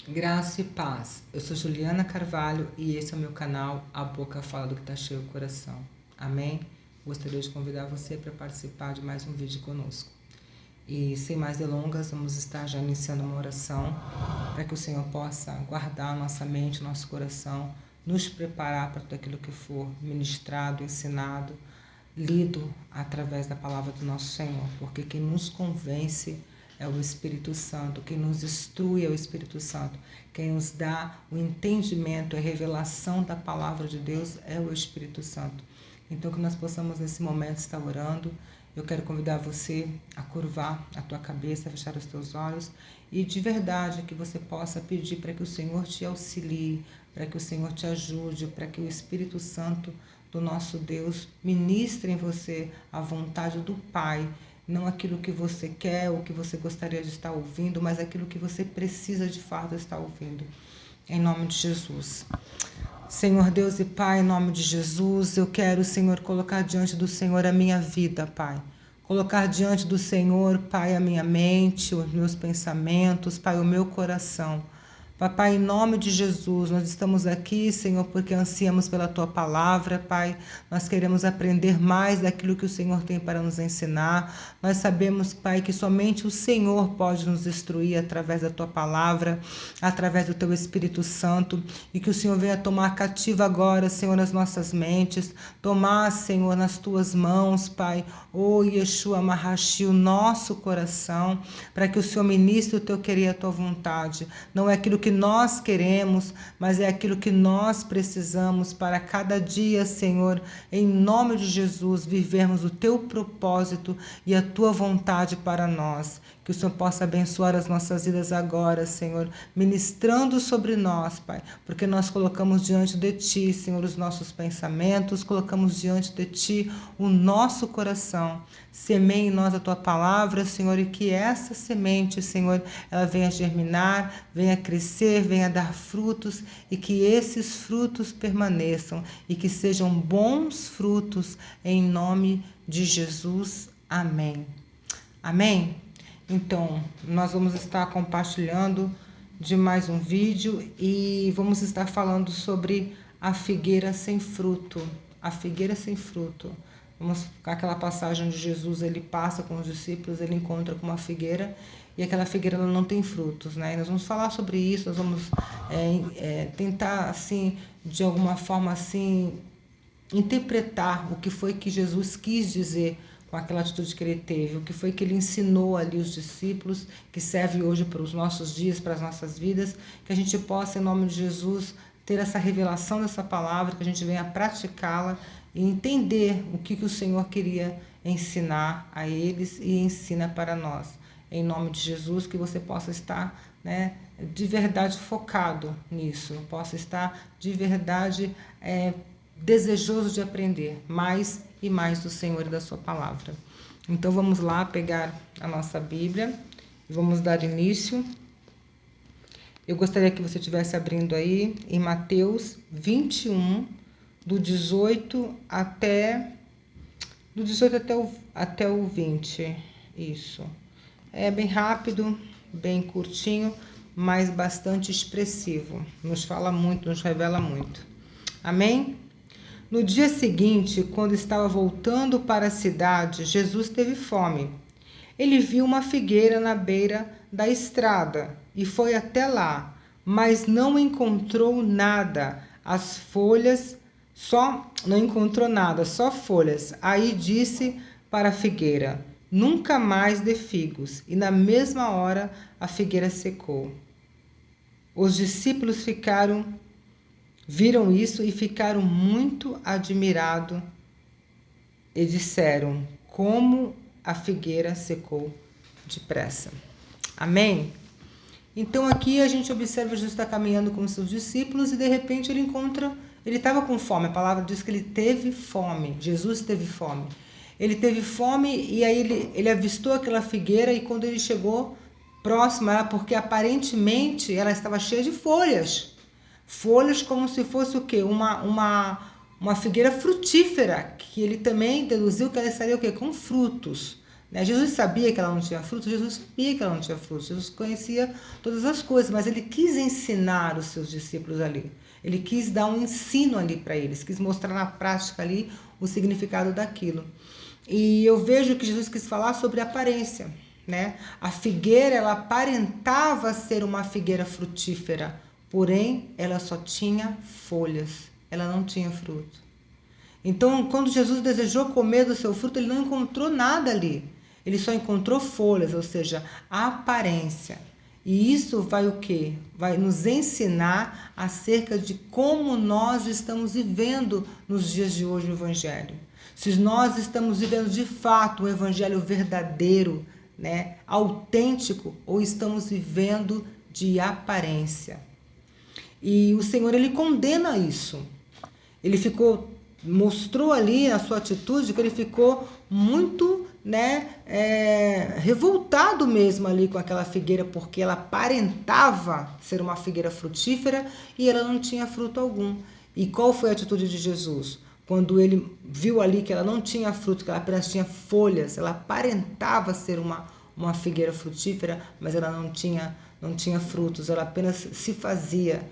Graça e paz. Eu sou Juliana Carvalho e esse é o meu canal A Boca Fala do que está cheio o coração. Amém? Gostaria de convidar você para participar de mais um vídeo conosco. E sem mais delongas, vamos estar já iniciando uma oração para que o Senhor possa guardar nossa mente, nosso coração, nos preparar para tudo aquilo que for ministrado, ensinado, lido através da palavra do nosso Senhor, porque quem nos convence é o Espírito Santo, quem nos instrui é o Espírito Santo, quem nos dá o entendimento, a revelação da palavra de Deus é o Espírito Santo. Então que nós possamos nesse momento estar orando. Eu quero convidar você a curvar a tua cabeça, a fechar os teus olhos e de verdade que você possa pedir para que o Senhor te auxilie, para que o Senhor te ajude, para que o Espírito Santo do nosso Deus ministre em você a vontade do Pai, não aquilo que você quer ou que você gostaria de estar ouvindo, mas aquilo que você precisa de fato estar ouvindo. Em nome de Jesus. Senhor Deus e Pai, em nome de Jesus, eu quero, Senhor, colocar diante do Senhor a minha vida, Pai. Colocar diante do Senhor, Pai, a minha mente, os meus pensamentos, Pai, o meu coração. Papai, em nome de Jesus, nós estamos aqui, Senhor, porque ansiamos pela Tua palavra, Pai. Nós queremos aprender mais daquilo que o Senhor tem para nos ensinar. Nós sabemos, Pai, que somente o Senhor pode nos instruir através da Tua palavra, através do Teu Espírito Santo, e que o Senhor venha tomar cativa agora, Senhor, as nossas mentes, tomar, Senhor, nas Tuas mãos, Pai, o Yeshua Mahashi, o nosso coração, para que o Senhor ministre o Teu querer e a Tua vontade. Não é aquilo que nós queremos, mas é aquilo que nós precisamos para cada dia, Senhor, em nome de Jesus, vivermos o Teu propósito e a Tua vontade para nós. Que o Senhor possa abençoar as nossas vidas agora, Senhor, ministrando sobre nós, Pai, porque nós colocamos diante de Ti, Senhor, os nossos pensamentos, colocamos diante de Ti o nosso coração. Semeie em nós a Tua palavra, Senhor, e que essa semente, Senhor, ela venha germinar, venha crescer, venha dar frutos e que esses frutos permaneçam e que sejam bons frutos em nome de Jesus. Amém. Amém? Então, nós vamos estar compartilhando de mais um vídeo e vamos estar falando sobre a figueira sem fruto. A figueira sem fruto. Vamos ficar aquela passagem onde Jesus ele passa com os discípulos, ele encontra com uma figueira e aquela figueira ela não tem frutos, né? E nós vamos falar sobre isso, nós vamos tentar assim, de alguma forma assim, interpretar o que foi que Jesus quis dizer com aquela atitude que ele teve, o que foi que ele ensinou ali os discípulos, que serve hoje para os nossos dias, para as nossas vidas, que a gente possa, em nome de Jesus, ter essa revelação dessa palavra, que a gente venha praticá-la e entender o que o Senhor queria ensinar a eles e ensina para nós. Em nome de Jesus, que você possa estar, né, de verdade focado nisso, possa estar de verdade desejoso de aprender mais e mais do Senhor e da sua palavra. Então vamos lá pegar a nossa Bíblia e vamos dar início. Eu gostaria que você estivesse abrindo aí em Mateus 21, do 18 até o 20. Isso. É bem rápido, bem curtinho, mas bastante expressivo. Nos fala muito, nos revela muito. Amém? No dia seguinte, quando estava voltando para a cidade, Jesus teve fome. Ele viu uma figueira na beira da estrada e foi até lá, mas não encontrou nada. As folhas, não encontrou nada, só folhas. Aí disse para a figueira: nunca mais dê figos. E na mesma hora a figueira secou. Os discípulos viram isso e ficaram muito admirados e disseram: como a figueira secou depressa. Amém? Então aqui a gente observa Jesus está caminhando com seus discípulos e de repente ele estava com fome. A palavra diz que ele teve fome. Jesus teve fome. Ele teve fome e aí ele avistou aquela figueira e quando ele chegou próximo a ela, porque aparentemente ela estava cheia de folhas. Folhas como se fosse o quê? Uma figueira frutífera, que ele também deduziu que ela estaria o quê? Com frutos, né? Jesus sabia que ela não tinha fruto? Jesus sabia que ela não tinha fruto. Jesus conhecia todas as coisas, mas ele quis ensinar os seus discípulos ali. Ele quis dar um ensino ali para eles, quis mostrar na prática ali o significado daquilo. E eu vejo que Jesus quis falar sobre aparência, né? A figueira, ela aparentava ser uma figueira frutífera, porém ela só tinha folhas, ela não tinha fruto. Então, quando Jesus desejou comer do seu fruto, ele não encontrou nada ali. Ele só encontrou folhas, ou seja, a aparência. E isso vai o quê? Vai nos ensinar acerca de como nós estamos vivendo nos dias de hoje o Evangelho. Se nós estamos vivendo de fato o Evangelho verdadeiro, né, autêntico, ou estamos vivendo de aparência. E o Senhor, ele condena isso. Ele mostrou ali a sua atitude que ele ficou muito, né, revoltado mesmo ali com aquela figueira, porque ela aparentava ser uma figueira frutífera e ela não tinha fruto algum. E qual foi a atitude de Jesus? Quando ele viu ali que ela não tinha fruto, que ela apenas tinha folhas, ela aparentava ser uma figueira frutífera, mas ela não tinha frutos, ela apenas se fazia.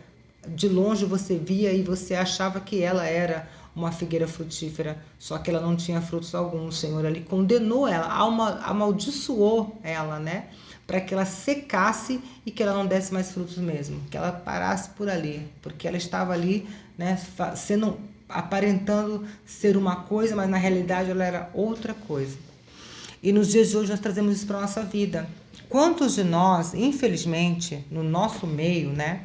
De longe você via e você achava que ela era uma figueira frutífera, só que ela não tinha frutos algum. O Senhor ali condenou ela, amaldiçoou ela, né? Para que ela secasse e que ela não desse mais frutos mesmo, que ela parasse por ali, porque ela estava ali, né, aparentando ser uma coisa, mas na realidade ela era outra coisa. E nos dias de hoje nós trazemos isso para a nossa vida. Quantos de nós, infelizmente, no nosso meio, né,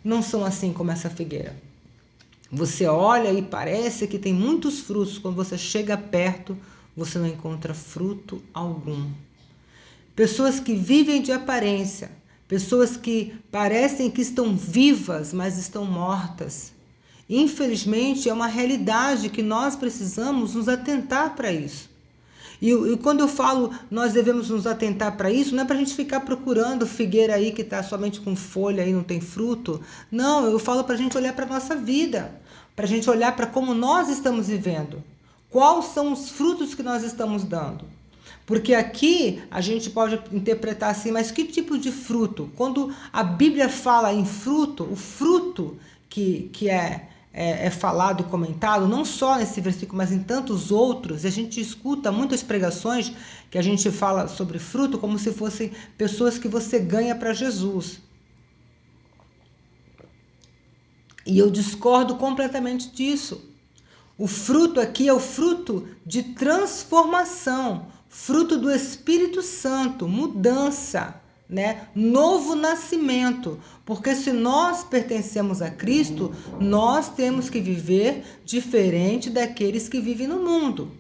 não são assim como essa figueira? Você olha e parece que tem muitos frutos, quando você chega perto, você não encontra fruto algum. Pessoas que vivem de aparência, pessoas que parecem que estão vivas, mas estão mortas. Infelizmente, é uma realidade que nós precisamos nos atentar para isso. E quando eu falo nós devemos nos atentar para isso, não é para a gente ficar procurando figueira aí que está somente com folha e não tem fruto. Não, eu falo para a gente olhar para a nossa vida, para a gente olhar para como nós estamos vivendo. Quais são os frutos que nós estamos dando? Porque aqui a gente pode interpretar assim, mas que tipo de fruto? Quando a Bíblia fala em fruto, o fruto que é falado e comentado, não só nesse versículo, mas em tantos outros, e a gente escuta muitas pregações que a gente fala sobre fruto como se fossem pessoas que você ganha para Jesus. E eu discordo completamente disso. O fruto aqui é o fruto de transformação, fruto do Espírito Santo, mudança, né? Novo nascimento, porque se nós pertencemos a Cristo, nós temos que viver diferente daqueles que vivem no mundo.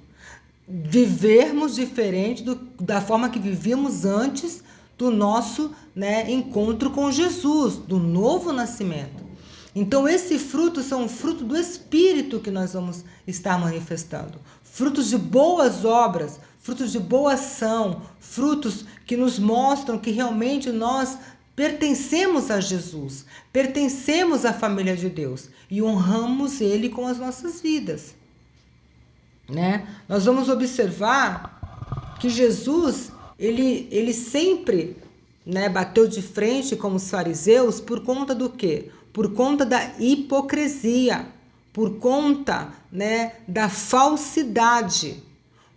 Vivermos diferente da forma que vivíamos antes do nosso, né, encontro com Jesus, do novo nascimento. Então, esse fruto são o fruto do Espírito que nós vamos estar manifestando. Frutos de boas obras, frutos de boa ação, frutos que nos mostram que realmente nós pertencemos a Jesus, pertencemos à família de Deus e honramos Ele com as nossas vidas, né? Nós vamos observar que Jesus, ele sempre, né, bateu de frente com os fariseus por conta do quê? Por conta da hipocrisia, por conta, né, da falsidade,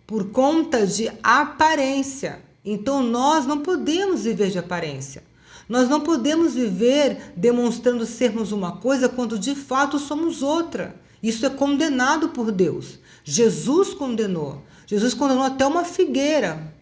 por conta de aparência. Então nós não podemos viver de aparência. Nós não podemos viver demonstrando sermos uma coisa quando de fato somos outra. Isso é condenado por Deus. Jesus condenou. Jesus condenou até uma figueira.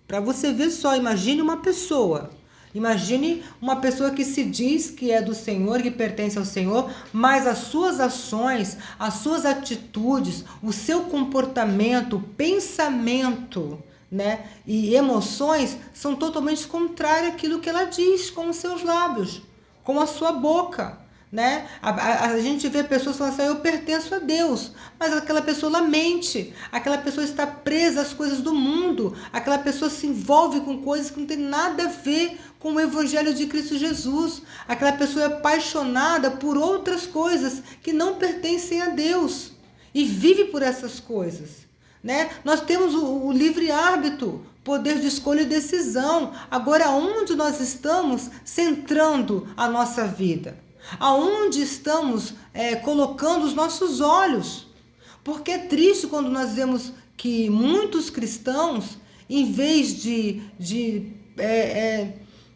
Para você ver só, imagine uma pessoa. Imagine uma pessoa que se diz que é do Senhor, que pertence ao Senhor, mas as suas ações, as suas atitudes, o seu comportamento, pensamento, né, e emoções são totalmente contrárias àquilo que ela diz com os seus lábios, com a sua boca. Né? A gente vê pessoas falando assim, eu pertenço a Deus, mas aquela pessoa ela mente, aquela pessoa está presa às coisas do mundo, aquela pessoa se envolve com coisas que não tem nada a ver com o Evangelho de Cristo Jesus, aquela pessoa é apaixonada por outras coisas que não pertencem a Deus e vive por essas coisas. Né? Nós temos o livre-árbitro, poder de escolha e decisão. Agora, aonde nós estamos centrando a nossa vida? Aonde estamos colocando os nossos olhos? Porque é triste quando nós vemos que muitos cristãos, em vez de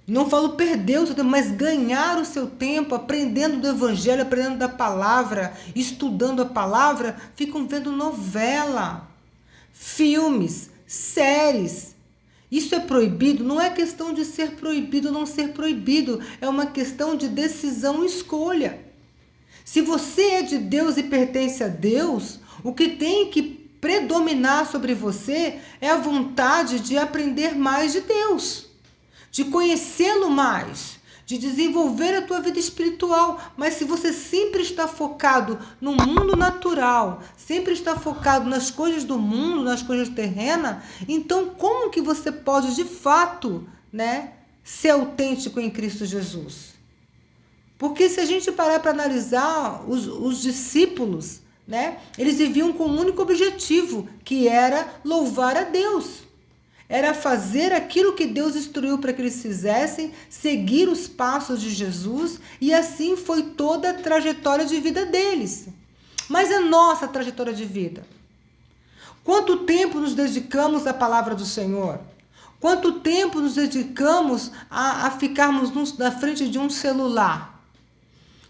não falo perder o seu tempo, mas ganhar o seu tempo aprendendo do evangelho, aprendendo da palavra, estudando a palavra, ficam vendo novela, filmes, séries. Isso é proibido? Não é questão de ser proibido ou não ser proibido, é uma questão de decisão e escolha. Se você é de Deus e pertence a Deus, o que tem que predominar sobre você é a vontade de aprender mais de Deus, de conhecê-lo mais, de desenvolver a tua vida espiritual. Mas se você sempre está focado no mundo natural, sempre está focado nas coisas do mundo, nas coisas terrenas, então como que você pode de fato, ser autêntico em Cristo Jesus? Porque se a gente parar para analisar os discípulos, eles viviam com um único objetivo, que era louvar a Deus. Era fazer aquilo que Deus instruiu para que eles fizessem, seguir os passos de Jesus, e assim foi toda a trajetória de vida deles. Mas a nossa trajetória de vida? Quanto tempo nos dedicamos à palavra do Senhor? Quanto tempo nos dedicamos a ficarmos na frente de um celular?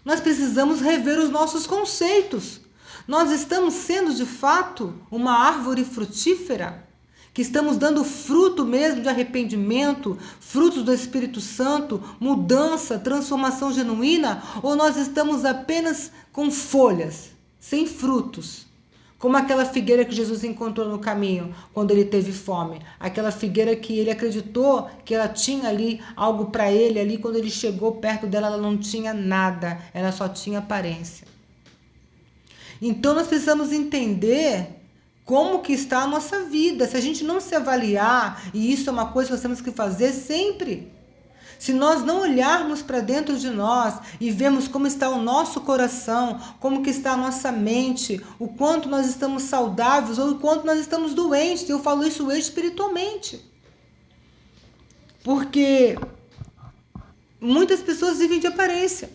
Nós precisamos rever os nossos conceitos. Nós estamos sendo, de fato, uma árvore frutífera? Que estamos dando fruto mesmo de arrependimento, frutos do Espírito Santo, mudança, transformação genuína? Ou nós estamos apenas com folhas, sem frutos? Como aquela figueira que Jesus encontrou no caminho, quando ele teve fome. Aquela figueira que ele acreditou que ela tinha ali algo para ele, ali quando ele chegou perto dela, ela não tinha nada, ela só tinha aparência. Então nós precisamos entender como que está a nossa vida. Se a gente não se avaliar, e isso é uma coisa que nós temos que fazer sempre, se nós não olharmos para dentro de nós e vermos como está o nosso coração, como que está a nossa mente, o quanto nós estamos saudáveis ou o quanto nós estamos doentes, eu falo isso espiritualmente. Porque muitas pessoas vivem de aparência.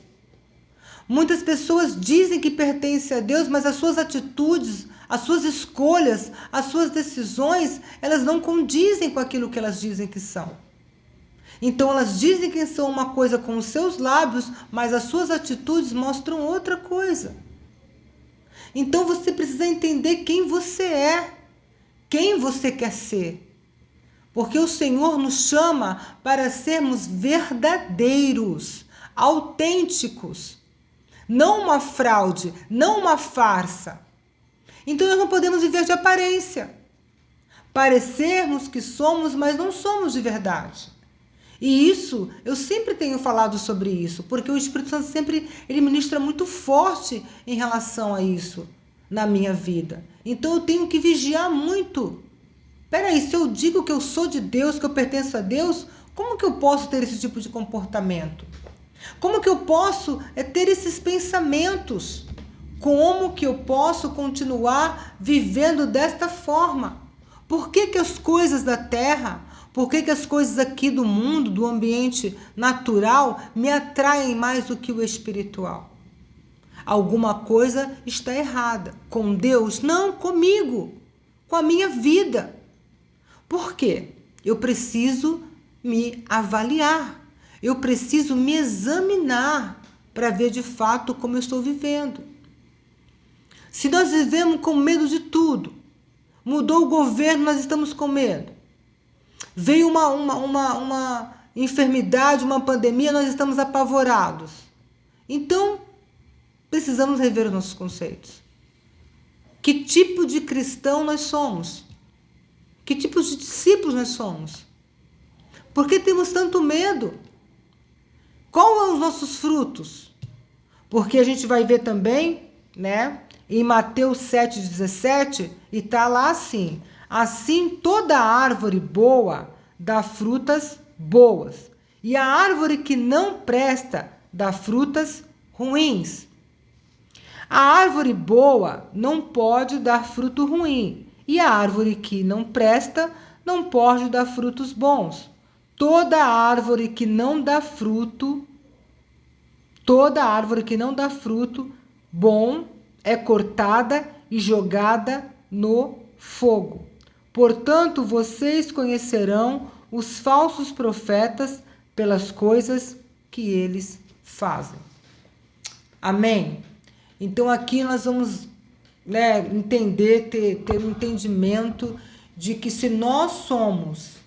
Muitas pessoas dizem que pertencem a Deus, mas as suas atitudes, as suas escolhas, as suas decisões, elas não condizem com aquilo que elas dizem que são. Então elas dizem que são uma coisa com os seus lábios, mas as suas atitudes mostram outra coisa. Então você precisa entender quem você é, quem você quer ser. Porque o Senhor nos chama para sermos verdadeiros, autênticos. Não uma fraude, não uma farsa. Então nós não podemos viver de aparência. Parecermos que somos, mas não somos de verdade. E isso, eu sempre tenho falado sobre isso, porque o Espírito Santo sempre, ele ministra muito forte em relação a isso na minha vida. Então eu tenho que vigiar muito. Peraí, se eu digo que eu sou de Deus, que eu pertenço a Deus, como que eu posso ter esse tipo de comportamento? Como que eu posso ter esses pensamentos? Como que eu posso continuar vivendo desta forma? Por que as coisas da terra, por que as coisas aqui do mundo, do ambiente natural, me atraem mais do que o espiritual? Alguma coisa está errada. Com Deus? Não, comigo. Com a minha vida. Por quê? Eu preciso me avaliar. Eu preciso me examinar para ver de fato como eu estou vivendo. Se nós vivemos com medo de tudo, mudou o governo, nós estamos com medo. Veio uma enfermidade, uma pandemia, nós estamos apavorados. Então, precisamos rever os nossos conceitos. Que tipo de cristão nós somos? Que tipo de discípulos nós somos? Por que temos tanto medo? Quais são os nossos frutos? Porque a gente vai ver também, em Mateus 7,17, e está lá assim: assim toda árvore boa dá frutas boas, e a árvore que não presta dá frutas ruins. A árvore boa não pode dar fruto ruim, e a árvore que não presta não pode dar frutos bons. Toda árvore que não dá fruto, bom é cortada e jogada no fogo. Portanto, vocês conhecerão os falsos profetas pelas coisas que eles fazem. Amém? Então aqui nós vamos, entender, ter um entendimento de que se nós somos,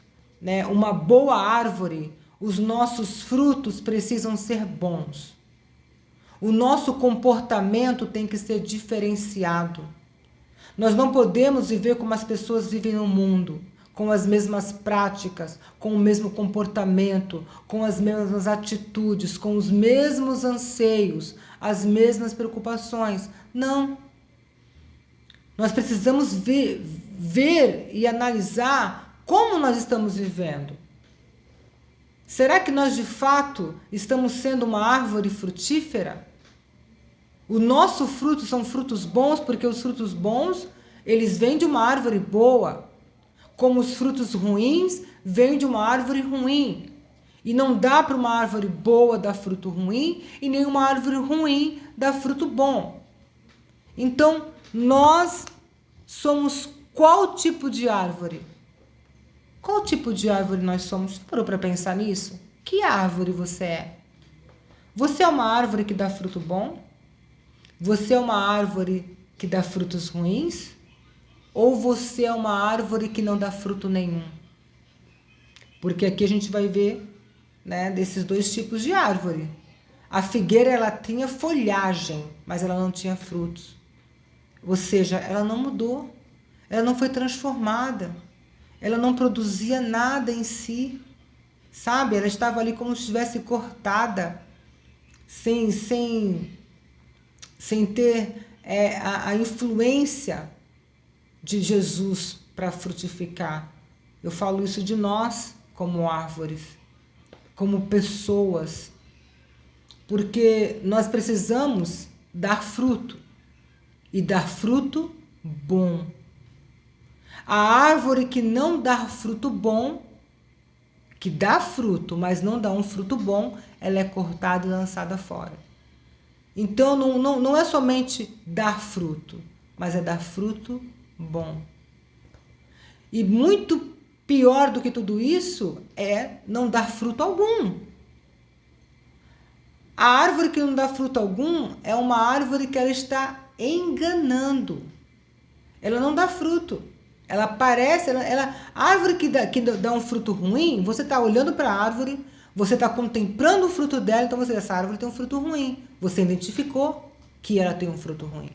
uma boa árvore, os nossos frutos precisam ser bons. O nosso comportamento tem que ser diferenciado. Nós não podemos viver como as pessoas vivem no mundo, com as mesmas práticas, com o mesmo comportamento, com as mesmas atitudes, com os mesmos anseios, as mesmas preocupações. Não. Nós precisamos ver e analisar como nós estamos vivendo. Será que nós de fato estamos sendo uma árvore frutífera? O nosso fruto são frutos bons, porque os frutos bons, eles vêm de uma árvore boa, como os frutos ruins vêm de uma árvore ruim. E não dá para uma árvore boa dar fruto ruim e nenhuma árvore ruim dar fruto bom. Então, nós somos qual tipo de árvore? Qual tipo de árvore nós somos? Parou para pensar nisso? Que árvore você é? Você é uma árvore que dá fruto bom? Você é uma árvore que dá frutos ruins? Ou você é uma árvore que não dá fruto nenhum? Porque aqui a gente vai ver, desses dois tipos de árvore. A figueira, ela tinha folhagem, mas ela não tinha frutos. Ou seja, ela não mudou, ela não foi transformada, ela não produzia nada em si, sabe? Ela estava ali como se estivesse cortada, sem ter a influência de Jesus para frutificar. Eu falo isso de nós como árvores, como pessoas, porque nós precisamos dar fruto e dar fruto bom. A árvore que não dá fruto bom, que dá fruto, mas não dá um fruto bom, ela é cortada e lançada fora. Então, não é somente dar fruto, mas é dar fruto bom. E muito pior do que tudo isso é não dar fruto algum. A árvore que não dá fruto algum é uma árvore que ela está enganando. Ela não dá fruto. Ela parece... a árvore que dá um fruto ruim, você está olhando para a árvore, você está contemplando o fruto dela, então essa árvore tem um fruto ruim. Você identificou que ela tem um fruto ruim.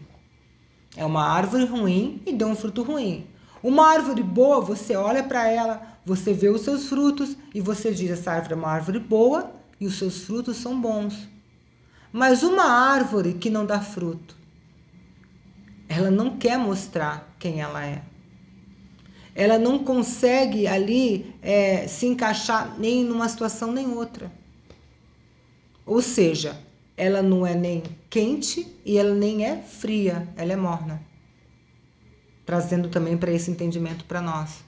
É uma árvore ruim e deu um fruto ruim. Uma árvore boa, você olha para ela, você vê os seus frutos e você diz, essa árvore é uma árvore boa e os seus frutos são bons. Mas uma árvore que não dá fruto, ela não quer mostrar quem ela é. Ela não consegue ali se encaixar nem numa situação nem outra. Ou seja, ela não é nem quente e ela nem é fria, ela é morna. Trazendo também para esse entendimento para nós.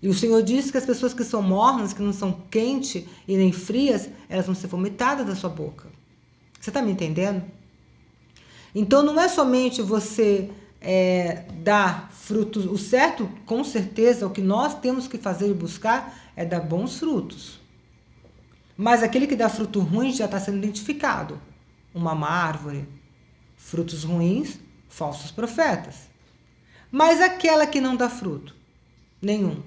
E o Senhor disse que as pessoas que são mornas, que não são quentes e nem frias, elas vão ser vomitadas da sua boca. Você está me entendendo? Então não é somente você dar frutos. O certo, com certeza, o que nós temos que fazer e buscar é dar bons frutos. Mas aquele que dá fruto ruim já está sendo identificado. Uma má árvore. Frutos ruins, falsos profetas. Mas aquela que não dá fruto, nenhum,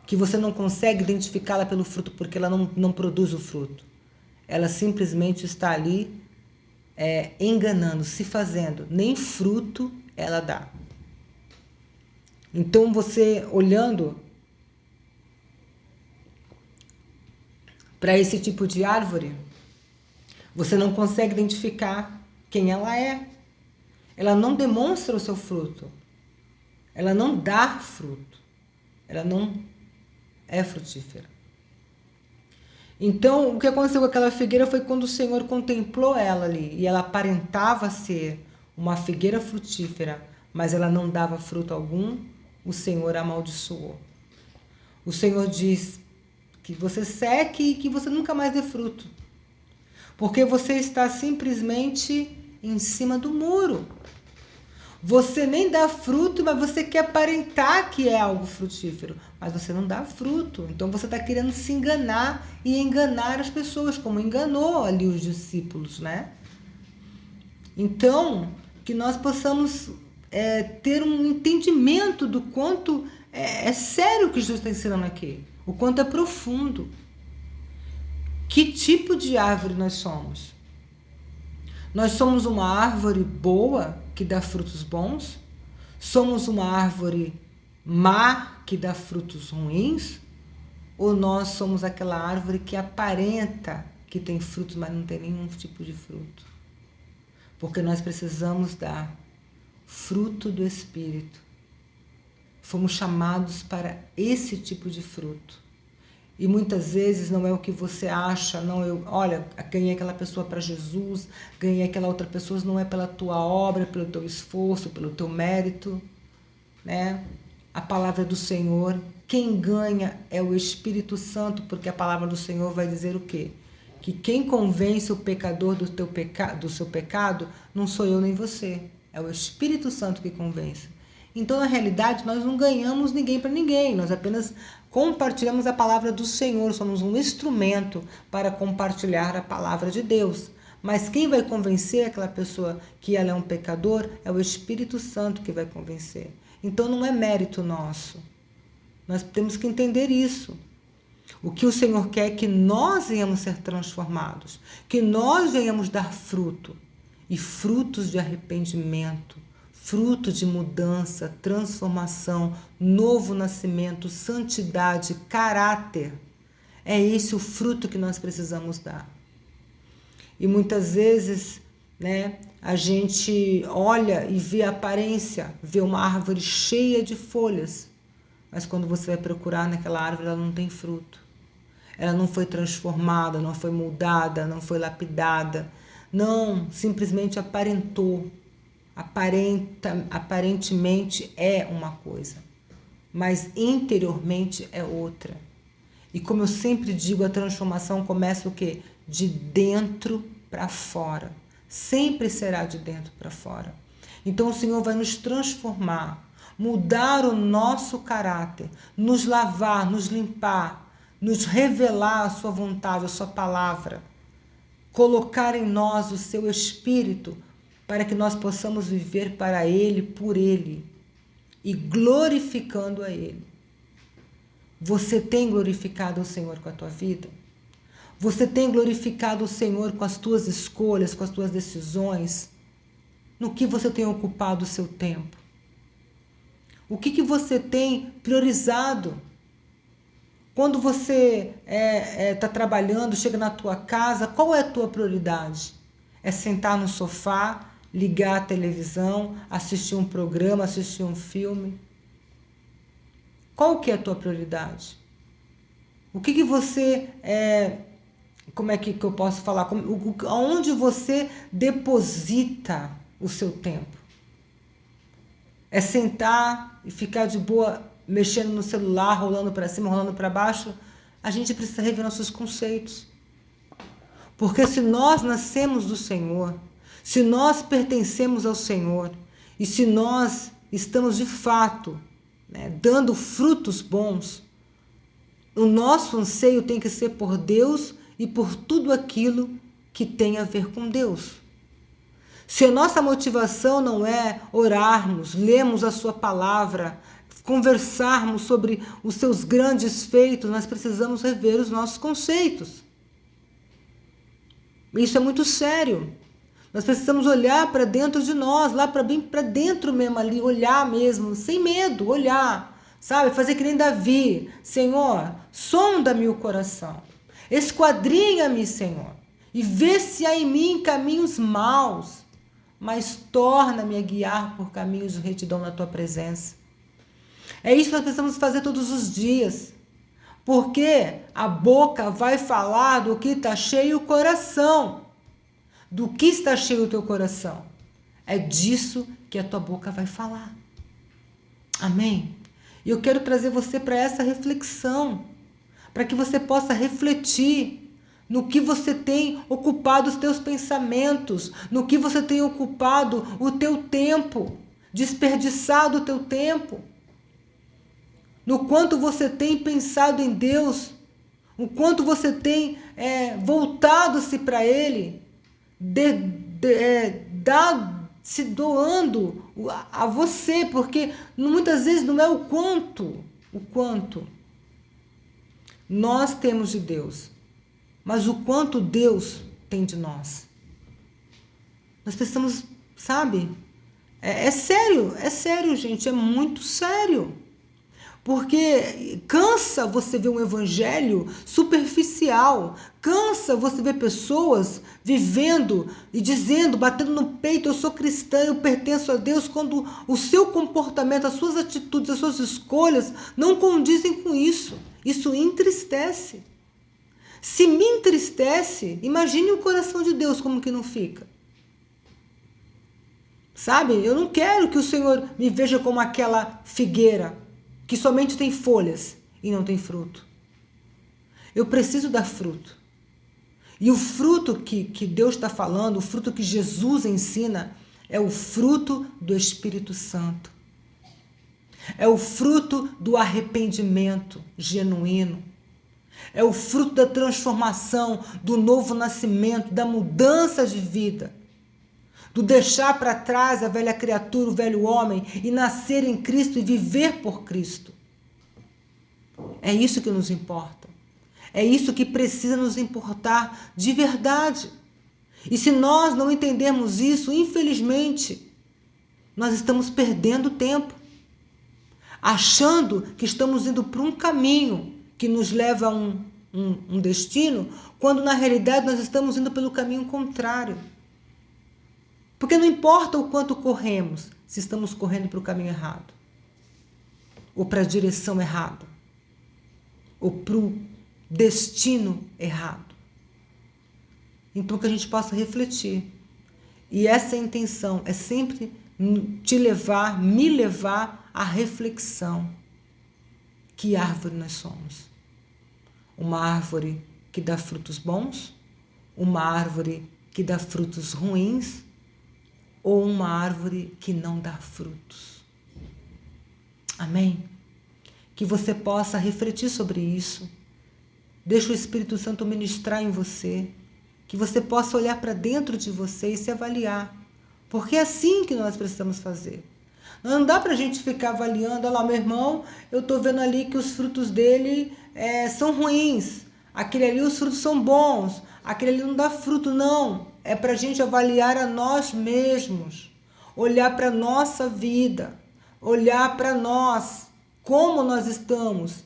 que você não consegue identificá-la pelo fruto porque ela não produz o fruto. Ela simplesmente está ali enganando, se fazendo. Nem fruto ela dá. Então você olhando para esse tipo de árvore, você não consegue identificar quem ela é. Ela não demonstra o seu fruto. Ela não dá fruto. Ela não é frutífera. Então, o que aconteceu com aquela figueira foi quando o Senhor contemplou ela ali. E ela aparentava ser uma figueira frutífera, mas ela não dava fruto algum. O Senhor a amaldiçoou. O Senhor diz que você seque e que você nunca mais dê fruto. Porque você está simplesmente em cima do muro. Você nem dá fruto, mas você quer aparentar que é algo frutífero. Mas você não dá fruto. Então você está querendo se enganar e enganar as pessoas, como enganou ali os discípulos, né? Então, que nós possamos ter um entendimento do quanto é sério o que Jesus está ensinando aqui. O quanto é profundo. Que tipo de árvore nós somos? Nós somos uma árvore boa, que dá frutos bons? Somos uma árvore má, que dá frutos ruins? Ou nós somos aquela árvore que aparenta que tem frutos, mas não tem nenhum tipo de fruto? Porque nós precisamos dar fruto do Espírito. Fomos chamados para esse tipo de fruto. E muitas vezes não é o que você acha, não, olha, ganhei aquela pessoa para Jesus, ganhei aquela outra pessoa, não é pela tua obra, pelo teu esforço, pelo teu mérito, né? A palavra do Senhor, quem ganha é o Espírito Santo, porque a palavra do Senhor vai dizer o quê? Que quem convence o pecador do seu pecado não sou eu nem você, é o Espírito Santo que convence. Então, na realidade, nós não ganhamos ninguém para ninguém, nós apenas compartilhamos a palavra do Senhor, somos um instrumento para compartilhar a palavra de Deus. Mas quem vai convencer aquela pessoa que ela é um pecador é o Espírito Santo que vai convencer. Então não é mérito nosso. Nós temos que entender isso. O que o Senhor quer é que nós venhamos ser transformados, que nós venhamos dar fruto, e frutos de arrependimento, fruto de mudança, transformação, novo nascimento, santidade, caráter. É esse o fruto que nós precisamos dar. E muitas vezes, né, a gente olha e vê a aparência, vê uma árvore cheia de folhas, mas quando você vai procurar naquela árvore, ela não tem fruto. Ela não foi transformada, não foi moldada, não foi lapidada. Não, simplesmente aparentou. Aparentemente é uma coisa, mas interiormente é outra. E como eu sempre digo, a transformação começa o quê? De dentro para fora. Sempre será de dentro para fora. Então o Senhor vai nos transformar, mudar o nosso caráter, nos lavar, nos limpar, nos revelar a sua vontade, a sua palavra, colocar em nós o seu Espírito, para que nós possamos viver para Ele, por Ele, e glorificando a Ele. Você tem glorificado o Senhor com a tua vida? Você tem glorificado o Senhor com as tuas escolhas, com as tuas decisões? No que você tem ocupado o seu tempo? O que você tem priorizado? Quando você está trabalhando, chega na tua casa, qual é a tua prioridade? É sentar no sofá, ligar a televisão, assistir um programa, assistir um filme? Qual que é a tua prioridade? O que você, como é que eu posso falar? Aonde você deposita o seu tempo? É sentar e ficar de boa, mexendo no celular, rolando para cima, rolando para baixo? A gente precisa rever nossos conceitos. Porque se nós nascemos do Senhor, se nós pertencemos ao Senhor, e se nós estamos de fato, né, dando frutos bons, o nosso anseio tem que ser por Deus e por tudo aquilo que tem a ver com Deus. Se a nossa motivação não é orarmos, lermos a sua palavra, conversarmos sobre os seus grandes feitos, nós precisamos rever os nossos conceitos. Isso é muito sério. Nós precisamos olhar para dentro de nós, lá para bem para dentro mesmo ali, olhar mesmo, sem medo, olhar, sabe? Fazer que nem Davi. Senhor, sonda-me o coração, esquadrinha-me, Senhor, e vê se há em mim caminhos maus, mas torna-me a guiar por caminhos de retidão na tua presença. É isso que nós precisamos fazer todos os dias, porque a boca vai falar do que está cheio o coração. Do que está cheio o teu coração? É disso que a tua boca vai falar. Amém? E eu quero trazer você para essa reflexão, para que você possa refletir no que você tem ocupado os teus pensamentos, no que você tem ocupado o teu tempo, desperdiçado o teu tempo, no quanto você tem pensado em Deus, o quanto você tem voltado-se para Ele, se doando a você, porque muitas vezes não é o quanto nós temos de Deus, mas o quanto Deus tem de nós. Nós precisamos, sabe? É sério, gente, é muito sério. Porque cansa você ver um evangelho superficial, cansa você ver pessoas vivendo e dizendo, batendo no peito, eu sou cristã, eu pertenço a Deus, quando o seu comportamento, as suas atitudes, as suas escolhas não condizem com isso. Isso entristece. Se me entristece, imagine o coração de Deus como que não fica. Sabe? Eu não quero que o Senhor me veja como aquela figueira que somente tem folhas e não tem fruto. Eu preciso dar fruto. E o fruto que Deus está falando, o fruto que Jesus ensina, é o fruto do Espírito Santo. É o fruto do arrependimento genuíno. É o fruto da transformação, do novo nascimento, da mudança de vida. Do deixar para trás a velha criatura, o velho homem, e nascer em Cristo e viver por Cristo. É isso que nos importa. É isso que precisa nos importar de verdade. E se nós não entendermos isso, infelizmente, nós estamos perdendo tempo, achando que estamos indo para um caminho que nos leva a um destino, quando na realidade nós estamos indo pelo caminho contrário. Porque não importa o quanto corremos, se estamos correndo para o caminho errado, ou para a direção errada, ou para o destino errado. Então que a gente possa refletir. E essa intenção é sempre me levar à reflexão. Que árvore nós somos? Uma árvore que dá frutos bons? Uma árvore que dá frutos ruins? Ou uma árvore que não dá frutos? Amém? Que você possa refletir sobre isso. Deixa o Espírito Santo ministrar em você. Que você possa olhar para dentro de você e se avaliar. Porque é assim que nós precisamos fazer. Não dá para a gente ficar avaliando, olha lá, meu irmão, eu estou vendo ali que os frutos dele são ruins. Aquele ali, os frutos são bons. Aquele ali não dá fruto, não. É para a gente avaliar a nós mesmos. Olhar para a nossa vida. Olhar para nós. Como nós estamos.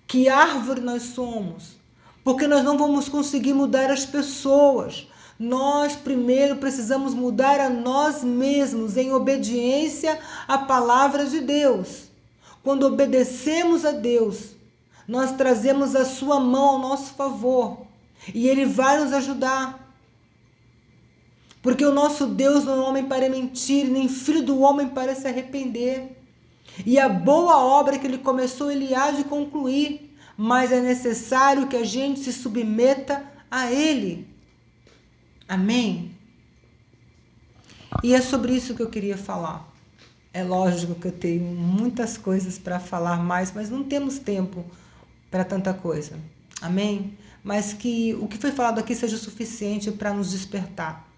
Que árvore nós somos. Porque nós não vamos conseguir mudar as pessoas. Nós primeiro precisamos mudar a nós mesmos em obediência à palavra de Deus. Quando obedecemos a Deus, nós trazemos a sua mão ao nosso favor e Ele vai nos ajudar. Porque o nosso Deus não é homem para mentir, nem filho do homem para se arrepender. E a boa obra que Ele começou, Ele há de concluir, mas é necessário que a gente se submeta a Ele. Amém? E é sobre isso que eu queria falar. É lógico que eu tenho muitas coisas para falar mais, mas não temos tempo para tanta coisa. Amém? Mas que o que foi falado aqui seja suficiente para nos despertar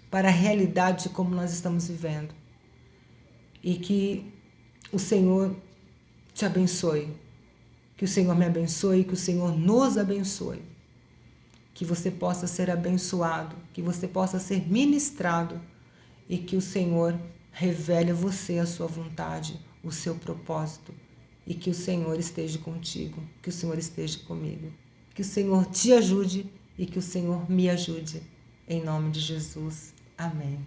para a realidade de como nós estamos vivendo. E que o Senhor te abençoe. Que o Senhor me abençoe, que o Senhor nos abençoe. Que você possa ser abençoado, que você possa ser ministrado e que o Senhor revele a você a sua vontade, o seu propósito e que o Senhor esteja contigo, que o Senhor esteja comigo. Que o Senhor te ajude e que o Senhor me ajude. Em nome de Jesus. Amém.